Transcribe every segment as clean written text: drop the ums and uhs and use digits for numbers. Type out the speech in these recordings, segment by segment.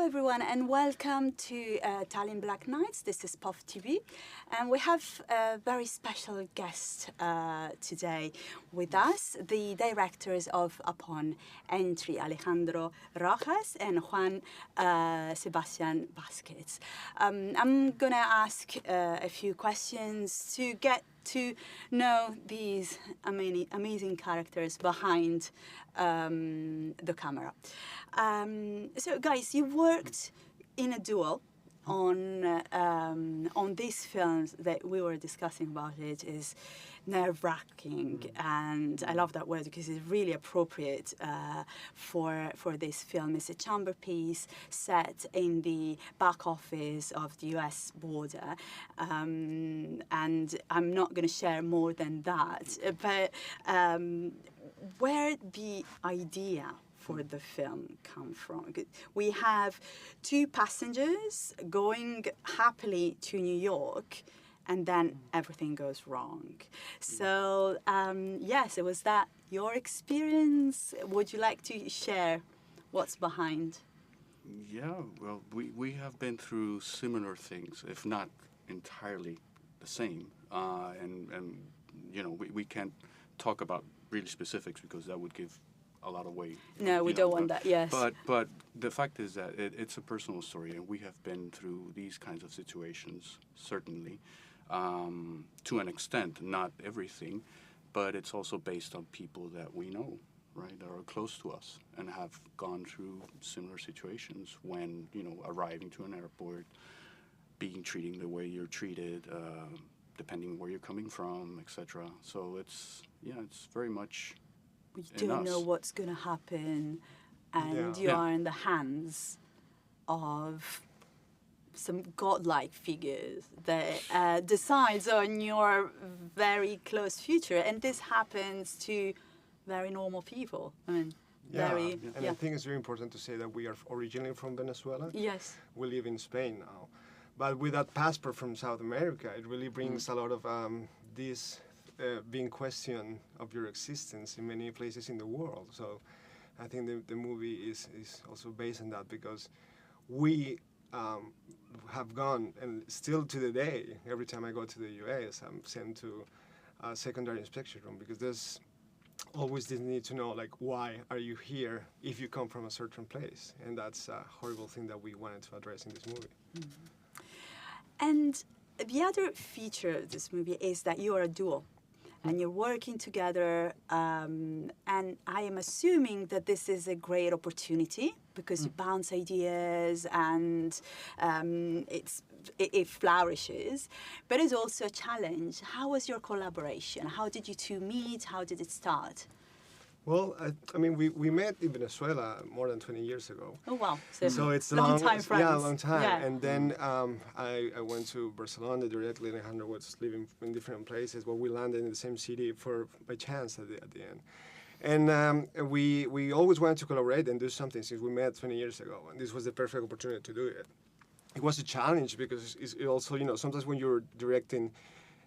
everyone, and welcome to Tallinn Black Nights. This is PÖFF TV, and we have a very special guest today with us, the directors of Upon Entry, Alejandro Rojo and Juan Sebastián Vázquez. I'm going to ask a few questions to get to know these amazing characters behind the camera. So, guys, you worked in a duo on these films that we were discussing about. It is nerve-wracking, and I love that word because it's really appropriate for this film. It's a chamber piece set in the back office of the U.S. border, and I'm not going to share more than that. But where the idea for the film come from? We have two passengers going happily to New York, and then everything goes wrong. So, yes, was that your experience? Would you like to share what's behind? Yeah, well, we have been through similar things, if not entirely the same. And you know, we can't talk about really specifics because that would give a lot of weight. No, we don't want that, yes. But the fact is that it's a personal story, and we have been through these kinds of situations, certainly, to an extent, not everything, but it's also based on people that we know, right, that are close to us and have gone through similar situations when, you know, arriving to an airport, being treated the way you're treated, depending where you're coming from, etc. So it's very much you don't know what's going to happen, and you are in the hands of some godlike figures that decides on your very close future, and this happens to very normal people. I mean, I think it's very important to say that we are originally from Venezuela. Yes. We live in Spain now, but with that passport from South America, it really brings a lot of this being questioned of your existence in many places in the world. So I think the movie is also based on that, because we have gone, and still to the day, every time I go to the US, I'm sent to a secondary inspection room, because there's always this need to know, like, why are you here if you come from a certain place? And that's a horrible thing that we wanted to address in this movie. Mm-hmm. And the other feature of this movie is that you are a duo. And you're working together, and I am assuming that this is a great opportunity because you bounce ideas and it flourishes, but it's also a challenge. How was your collaboration? How did you two meet? How did it start? Well, I mean, we met in Venezuela more than 20 years ago. Oh, wow. So it's long time friends. Yeah, long time. Yeah. And then I went to Barcelona directly. Alejandro was living in different places, but we landed in the same city by chance at the end. And we always wanted to collaborate and do something since we met 20 years ago. And this was the perfect opportunity to do it. It was a challenge because it also, you know, sometimes when you're directing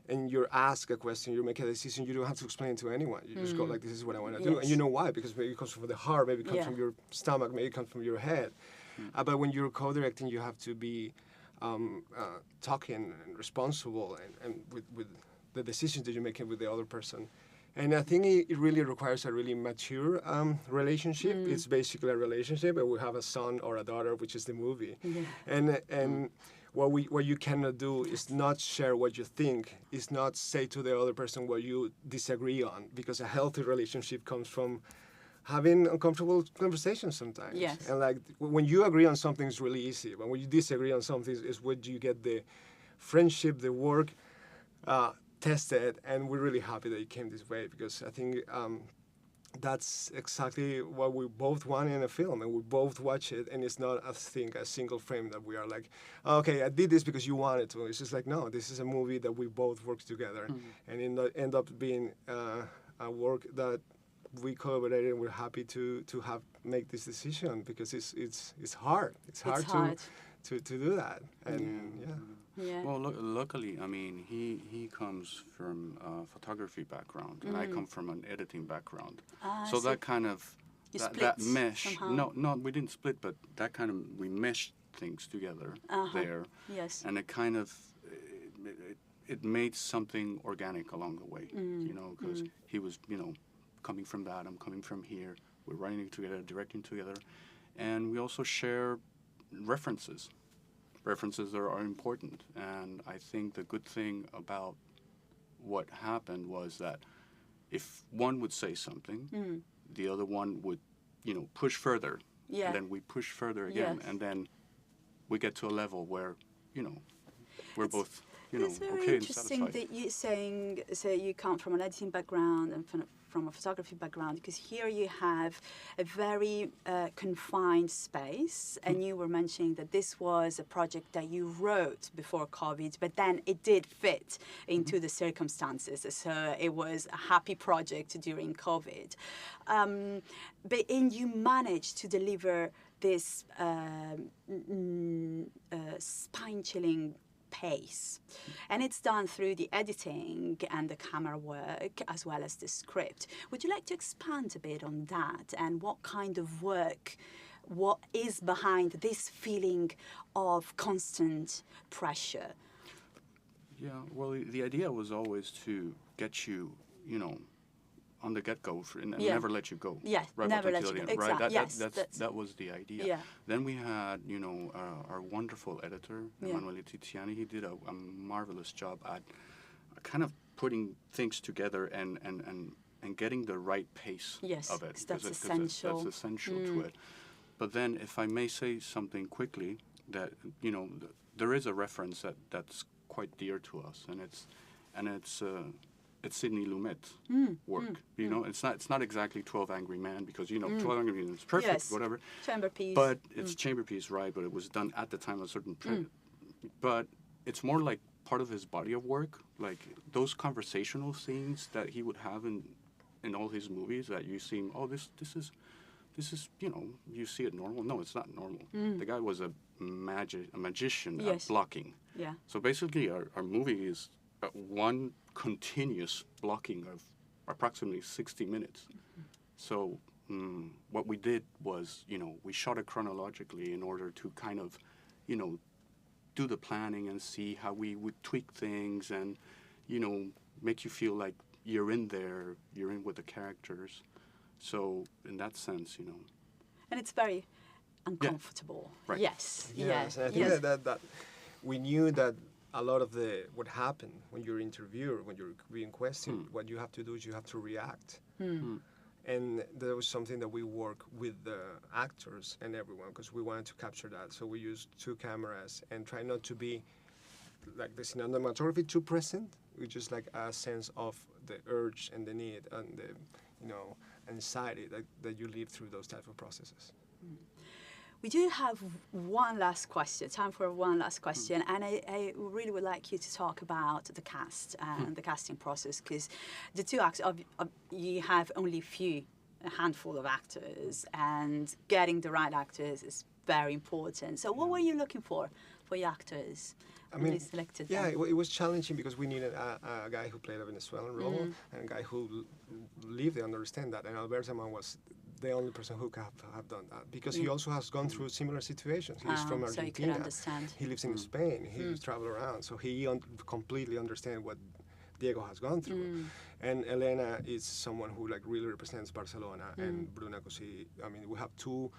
and you're asked a question, you make a decision, you don't have to explain it to anyone. You just go like, this is what I want to do. And you know why, because maybe it comes from the heart, maybe it comes from your stomach, maybe it comes from your head. But when you're co-directing, you have to be talking and responsible and with the decisions that you're making with the other person. And I think it really requires a really mature relationship. It's basically a relationship, and we have a son or a daughter, which is the movie. And what you cannot do is not share what you think, is not say to the other person what you disagree on, because a healthy relationship comes from having uncomfortable conversations sometimes. Yes. And like when you agree on something, it's really easy. But when you disagree on something, is where you get the friendship, the work tested. And we're really happy that it came this way, because I think that's exactly what we both want in a film, and we both watch it, and it's not, I think, a single frame that we are like, okay, I did this because you wanted to. It's just like, no, this is a movie that we both work together, and it end up being a work that we collaborated, and we're happy to make this decision, because it's hard. It's hard. To do that, and Yeah. Well, luckily, I mean, he comes from a photography background, and I come from an editing background. So that kind of that mesh. somehow? No, we didn't split, but that kind of, we meshed things together there. Yes. And it kind of, it made something organic along the way, you know, because he was, you know, coming from that, I'm coming from here. We're writing together, directing together. And we also share references. References are important. And I think the good thing about what happened was that if one would say something, the other one would, you know, push further. Yeah. And then we push further again. Yes. And then we get to a level where, you know, we're both, you know, It's very okay and interesting satisfied. that you saying, so you come from an editing background and from a photography background, because here you have a very confined space, and you were mentioning that this was a project that you wrote before COVID, but then it did fit into the circumstances, so it was a happy project during COVID. And you managed to deliver this spine-chilling pace, and it's done through the editing and the camera work as well as the script. Would you like to expand a bit on that, and what kind of work, what is behind this feeling of constant pressure? Yeah, well, the idea was always to get you, you know, on the get-go and never let you go. Yes, right never up let until you the go. end, right? Exactly. That was the idea. Yeah. Then we had, you know, our wonderful editor, Emanuele Tiziani. He did a marvelous job at kind of putting things together and getting the right pace of it. Yes, that's essential. That's essential to it. But then, if I may say something quickly, that, you know, there is a reference that's quite dear to us, and it's Sidney Lumet's work. You know, it's not exactly 12 Angry Men, because, you know, 12 Angry Men is perfect, whatever. Chamber piece. But it's chamber piece, right? But it was done at the time of a certain period. But it's more like part of his body of work, like those conversational scenes that he would have in all his movies, that you see, oh, this is, you know, you see it normal. No, it's not normal. The guy was a magician at blocking. Yeah. So basically, our movie is one continuous blocking of approximately 60 minutes. So what we did was, you know, we shot it chronologically in order to kind of, you know, do the planning and see how we would tweak things and, you know, make you feel like you're in there, you're in with the characters. So in that sense, you know. And it's very uncomfortable. Yeah. Right. Yes. Yes, and I think that we knew that a lot of what happened when you're interviewed, when you're being questioned, what you have to do is you have to react. And that was something that we work with the actors and everyone, because we wanted to capture that. So we used 2 cameras and try not to be like the cinematography too present. We just like a sense of the urge and the need and the, you know, anxiety that you live through those type of processes. We do have one last question, time for one last question, and I really would like you to talk about the cast and the casting process, because the 2 actors, you have only a handful of actors, and getting the right actors is very important. So what were you looking for your actors? I mean, you selected yeah, them? it was challenging because we needed a guy who played a Venezuelan role and a guy who lived and understand that, and Albert Zaman was the only person who could have done that, because he also has gone through similar situations. He's from Argentina. So you can understand. He lives in Spain. He's traveled around, so he completely understands what Diego has gone through. And Elena is someone who like really represents Barcelona, and Bruna Cosi. I mean, we have 2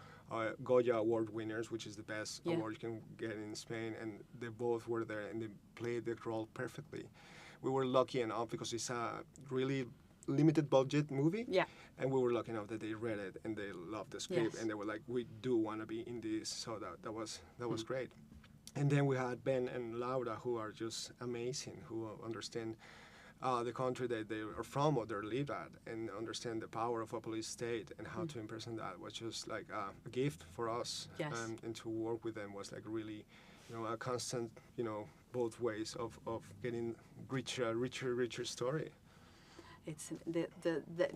Goya Award winners, which is the best award you can get in Spain, and they both were there and they played the role perfectly. We were lucky enough because it's a really limited budget movie, and we were lucky enough that they read it and they loved the script, and they were like, we do want to be in this, so that was great. And then we had Ben and Laura, who are just amazing, who understand the country that they are from or they live at, and understand the power of a police state and how to impersonate that was just like a gift for us. And to work with them was like really, you know, a constant, you know, both ways of getting richer story. It's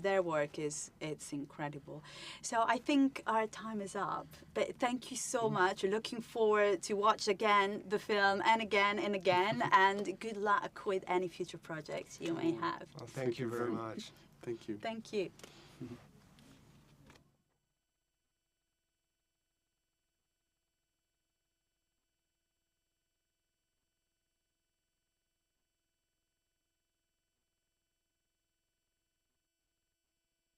their work it's incredible. So I think our time is up. But thank you so much. We're looking forward to watch again the film and again and again. And good luck with any future projects you may have. Well, thank you very much. Thank you. Thank you.